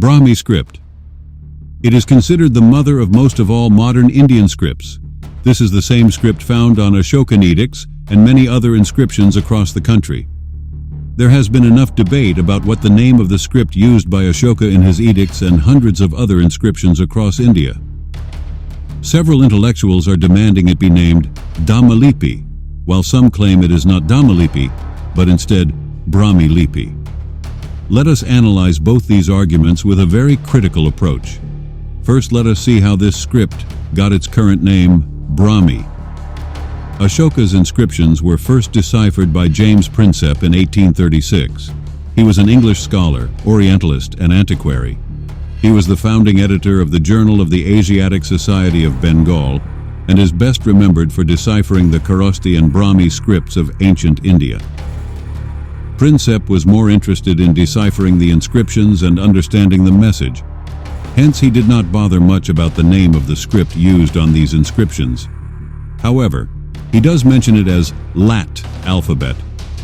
Brahmi script. It is considered the mother of most of all modern Indian scripts. This is the same script found on Ashokan edicts and many other inscriptions across the country. There has been enough debate about what the name of the script used by Ashoka in his edicts and hundreds of other inscriptions across India. Several intellectuals are demanding it be named Dhammalipi, while some claim it is not Dhammalipi, but instead Brahmi Lipi. Let us analyze both these arguments with a very critical approach. First, let us see how this script got its current name, Brahmi. Ashoka's inscriptions were first deciphered by James Prinsep in 1836. He was an English scholar, Orientalist, and antiquary. He was the founding editor of the Journal of the Asiatic Society of Bengal and is best remembered for deciphering the Kharosthi and Brahmi scripts of ancient India. Prinsep was more interested in deciphering the inscriptions and understanding the message. Hence, he did not bother much about the name of the script used on these inscriptions. However, he does mention it as Lat alphabet,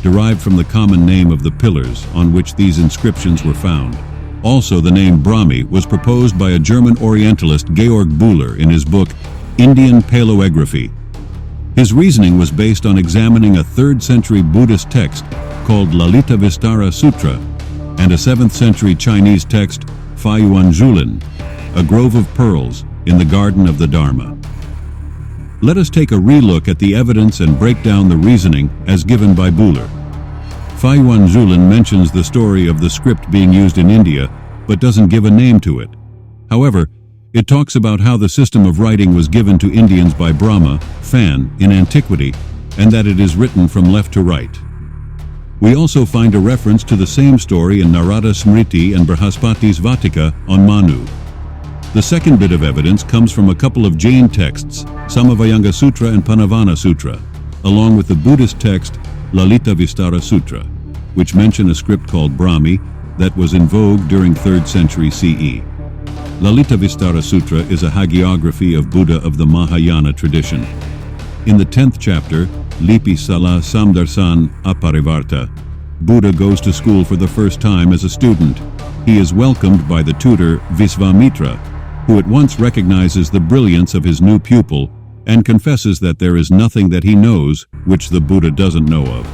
derived from the common name of the pillars on which these inscriptions were found. Also, the name Brahmi was proposed by a German Orientalist, Georg Bühler, in his book Indian Paleography. His reasoning was based on examining a 3rd century Buddhist text called Lalita Vistara Sutra and a 7th century Chinese text, Faiyuan Zhulin, a grove of pearls in the garden of the Dharma. Let us take a relook at the evidence and break down the reasoning as given by Bühler. Faiyuan Zhulin mentions the story of the script being used in India, but doesn't give a name to it. However, it talks about how the system of writing was given to Indians by Brahma, Fan, in antiquity, and that it is written from left to right. We also find a reference to the same story in Narada Smriti and Brihaspati's Vatika on Manu. The second bit of evidence comes from a couple of Jain texts, Samavayanga Sutra and Panavana Sutra, along with the Buddhist text Lalita Vistara Sutra, which mention a script called Brahmi that was in vogue during 3rd century CE. Lalita Vistara Sutra is a hagiography of Buddha of the Mahayana tradition. In the 10th chapter, Lipi Sala Samdarsan Aparivarta, Buddha goes to school for the first time as a student. He is welcomed by the tutor Visvamitra, who at once recognizes the brilliance of his new pupil and confesses that there is nothing that he knows which the Buddha doesn't know of.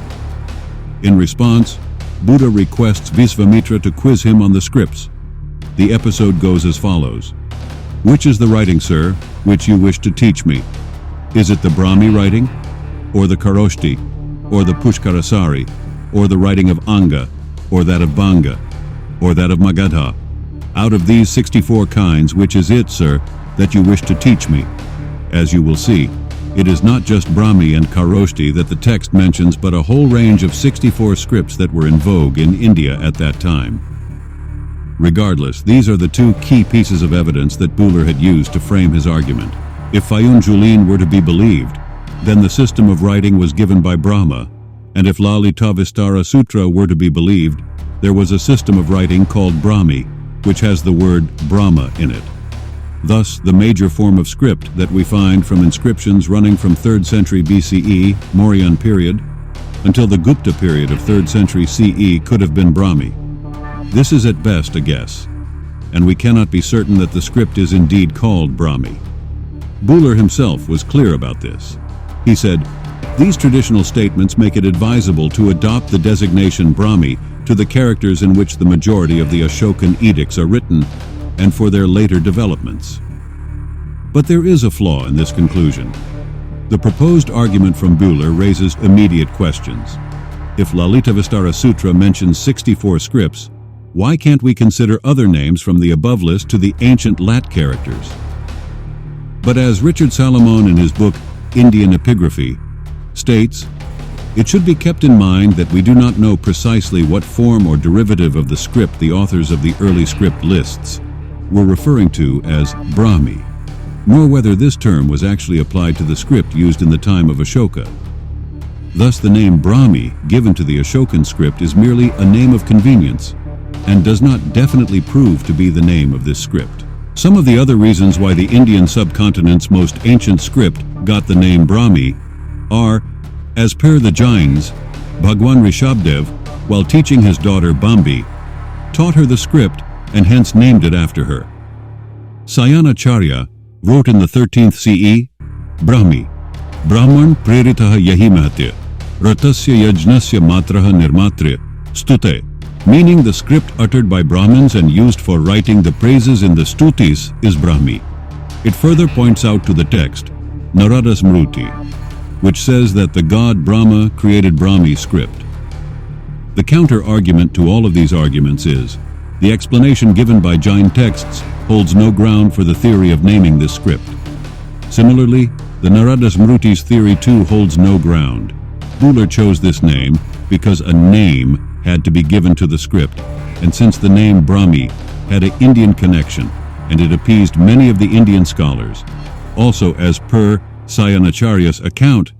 In response, Buddha requests Visvamitra to quiz him on the scripts. The episode goes as follows. Which is the writing, sir, which you wish to teach me? Is it the Brahmi writing, or the Kharosthi, or the Pushkarasari, or the writing of Anga, or that of Banga, or that of Magadha? Out of these 64 kinds, which is it, sir, that you wish to teach me? As you will see, it is not just Brahmi and Kharosthi that the text mentions, but a whole range of 64 scripts that were in vogue in India at that time. Regardless, these are the two key pieces of evidence that Bühler had used to frame his argument. If Faiyuan Zhulin were to be believed, then the system of writing was given by Brahma, and if Lalita Vistara Sutra were to be believed, there was a system of writing called Brahmi, which has the word Brahma in it. Thus, the major form of script that we find from inscriptions running from 3rd century BCE, Mauryan period, until the Gupta period of 3rd century CE could have been Brahmi. This is at best a guess, and we cannot be certain that the script is indeed called Brahmi. Bühler himself was clear about this. He said, "These traditional statements make it advisable to adopt the designation Brahmi to the characters in which the majority of the Ashokan edicts are written and for their later developments." But there is a flaw in this conclusion. The proposed argument from Bühler raises immediate questions. If Lalita Vistara Sutra mentions 64 scripts, why can't we consider other names from the above list to the ancient Lat characters? But as Richard Salomon in his book Indian Epigraphy states, it should be kept in mind that we do not know precisely what form or derivative of the script the authors of the early script lists were referring to as Brahmi, nor whether this term was actually applied to the script used in the time of Ashoka. Thus, the name Brahmi given to the Ashokan script is merely a name of convenience and does not definitely prove to be the name of this script. Some of the other reasons why the Indian subcontinent's most ancient script got the name Brahmi are, as per the Jains, Bhagwan Rishabdev, while teaching his daughter Bambi, taught her the script and hence named it after her. Sayanacharya wrote in the 13th CE, Brahmi, Brahman preritaha yahi mahatya, ratasya yajnasya matraha nirmatrya, stute, meaning the script uttered by Brahmins and used for writing the praises in the stutis is Brahmi. It further points out to the text, Narada Smruti, which says that the god Brahma created Brahmi script. The counter-argument to all of these arguments is, the explanation given by Jain texts holds no ground for the theory of naming this script. Similarly, the Narada Smruti's theory too holds no ground. Buller chose this name because a name had to be given to the script, and since the name Brahmi had an Indian connection, and it appeased many of the Indian scholars. Also, as per Sayanacharya's account,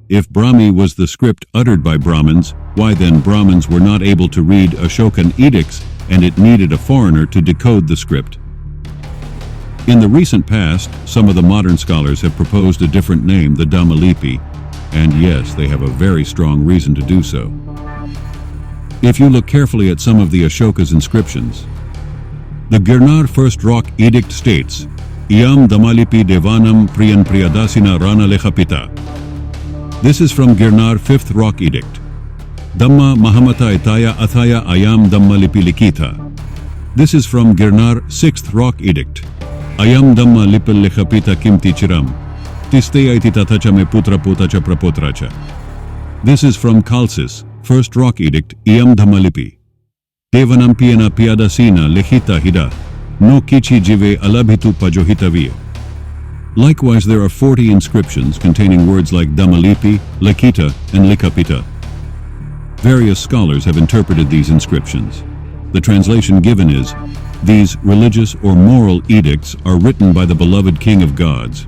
if Brahmi was the script uttered by Brahmins, why then Brahmins were not able to read Ashokan edicts, and it needed a foreigner to decode the script. In the recent past, some of the modern scholars have proposed a different name, the Dhammalipi, and yes, they have a very strong reason to do so. If you look carefully at some of the Ashoka's inscriptions, the Girnar First Rock Edict states, Iam Dhammalipi Devanam Priyan Priyadasina Rana Lekhapita. This is from Girnar Fifth Rock Edict. Dhamma Mahamata Etaya Athaya Ayam Dhammalipi Likita. This is from Girnar Sixth Rock Edict. Ayam Dhammalipi Lekhapita Kimti Chiram. Tisteyaiti Tatacha Me Putra Potacha Prapotracha. This is from Khalsis, First Rock Edict, Iam Dhammalipi. Devanam Piena Piadasina Lechita Hida. No Kichi Jive Alabhitu Pajohitaviya. Likewise, there are 40 inscriptions containing words like Dhammalipi, Lekita, and Likapita. Various scholars have interpreted these inscriptions. The translation given is, these religious or moral edicts are written by the beloved King of Gods.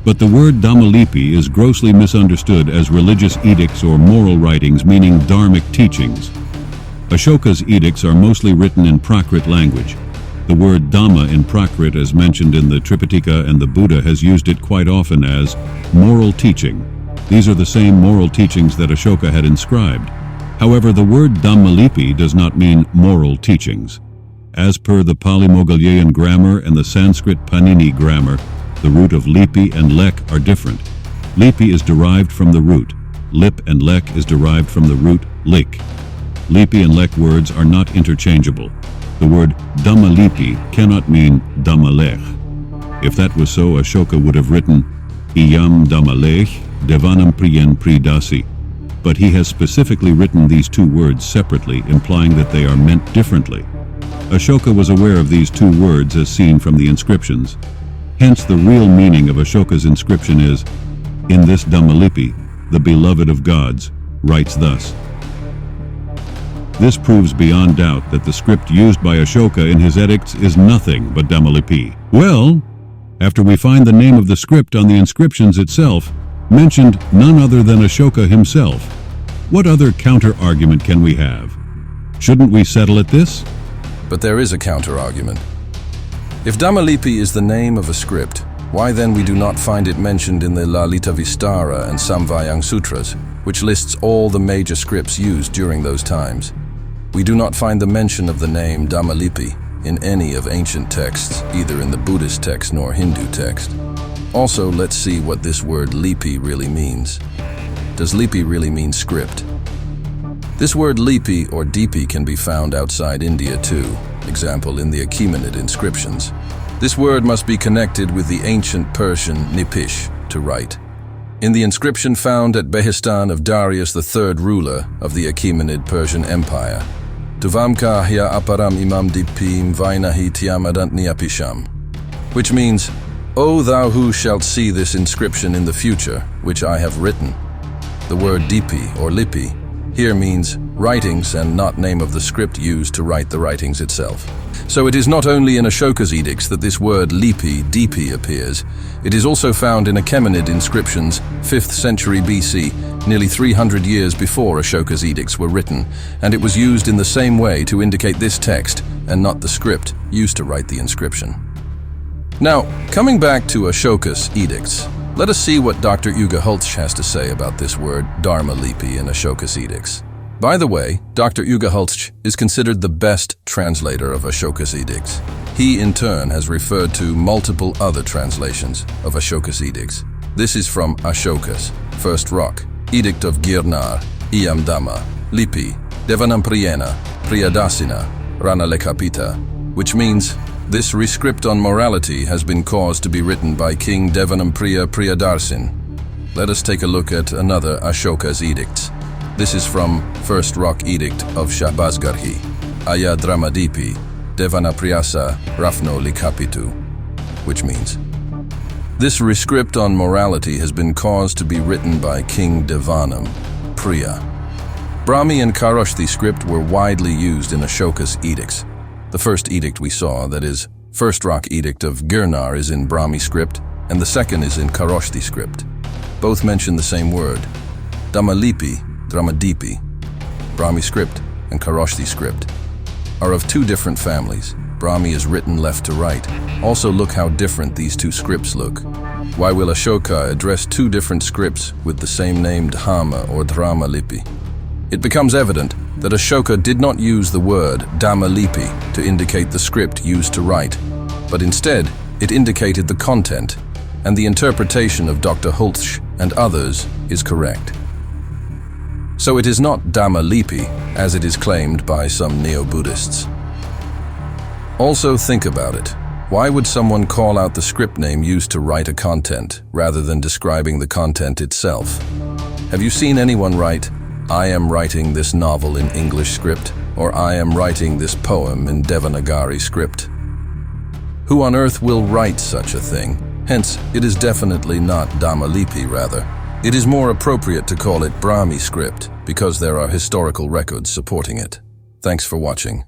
But the word Dhammalipi is grossly misunderstood as religious edicts or moral writings meaning dharmic teachings. Ashoka's edicts are mostly written in Prakrit language. The word Dhamma in Prakrit, as mentioned in the Tripitaka, and the Buddha has used it quite often as moral teaching. These are the same moral teachings that Ashoka had inscribed. However, the word Dhammalipi does not mean moral teachings. As per the Pali Moghalayan grammar and the Sanskrit Panini grammar, the root of lipi and lek are different. Lipi is derived from the root. Lip and lek is derived from the root lik. Lipi and lek words are not interchangeable. The word Dhammalipi cannot mean Dhammalech. If that was so, Ashoka would have written Iyam Dhammalech Devanam Priyan Pridasi. But he has specifically written these two words separately, implying that they are meant differently. Ashoka was aware of these two words as seen from the inscriptions. Hence, the real meaning of Ashoka's inscription is, in this Dhammalipi, the beloved of gods writes thus. This proves beyond doubt that the script used by Ashoka in his edicts is nothing but Dhammalipi. Well, after we find the name of the script on the inscriptions itself, mentioned none other than Ashoka himself, what other counter-argument can we have? Shouldn't we settle at this? But there is a counter-argument. If Dhammalipi is the name of a script, why then we do not find it mentioned in the Lalita Vistara and Samvayang Sutras, which lists all the major scripts used during those times? We do not find the mention of the name Dhammalipi in any of ancient texts, either in the Buddhist text nor Hindu text. Also, let's see what this word lipi really means. Does lipi really mean script? This word lipi or dipi can be found outside India too, example in the Achaemenid inscriptions. This word must be connected with the ancient Persian nipish, to write. In the inscription found at Behestan of Darius III, ruler of the Achaemenid Persian Empire, Tuvamka hya aparam imam dipim vainahi tiamadant niapisham, which means, O thou who shalt see this inscription in the future, which I have written. The word dipi or lipi here means writings and not name of the script used to write the writings itself. So it is not only in Ashoka's edicts that this word lipi, dipi appears, it is also found in Achaemenid inscriptions 5th century BC, nearly 300 years before Ashoka's edicts were written, and it was used in the same way to indicate this text and not the script used to write the inscription. Now, coming back to Ashoka's edicts, let us see what Dr. Uga Holtz has to say about this word Dhammalipi in Ashoka's edicts. By the way, Dr. Uga Hultsch is considered the best translator of Ashoka's edicts. He, in turn, has referred to multiple other translations of Ashoka's edicts. This is from Ashoka's First Rock, Edict of Girnar, Iam Dhammalipi, Devanampriyena, Priyadasina, Ranalekapita, which means this rescript on morality has been caused to be written by King Devanampriya Priyadarsin. Let us take a look at another Ashoka's edicts. This is from First Rock Edict of Shahbazgarhi, Aya Dhammalipi, Devanapriyasa Rafno Likapitu, which means this rescript on morality has been caused to be written by King Devanam Priya. Brahmi and Kharoshthi script were widely used in Ashoka's edicts. The first edict we saw, that is, First Rock Edict of Girnar, is in Brahmi script, and the second is in Kharoshthi script. Both mention the same word. Dhammalipi, Dhammalipi, Brahmi script, and Kharoshthi script are of two different families. Brahmi is written left to right. Also look how different these two scripts look. Why will Ashoka address two different scripts with the same name Dhamma or Dhammalipi? It becomes evident that Ashoka did not use the word Dhammalipi to indicate the script used to write, but instead it indicated the content, and the interpretation of Dr. Hultsch and others is correct. So it is not Dhammalipi, as it is claimed by some neo-Buddhists. Also think about it. Why would someone call out the script name used to write a content, rather than describing the content itself? Have you seen anyone write, "I am writing this novel in English script," or "I am writing this poem in Devanagari script"? Who on earth will write such a thing? Hence, it is definitely not Dhammalipi, rather. It is more appropriate to call it Brahmi script, because there are historical records supporting it. Thanks for watching.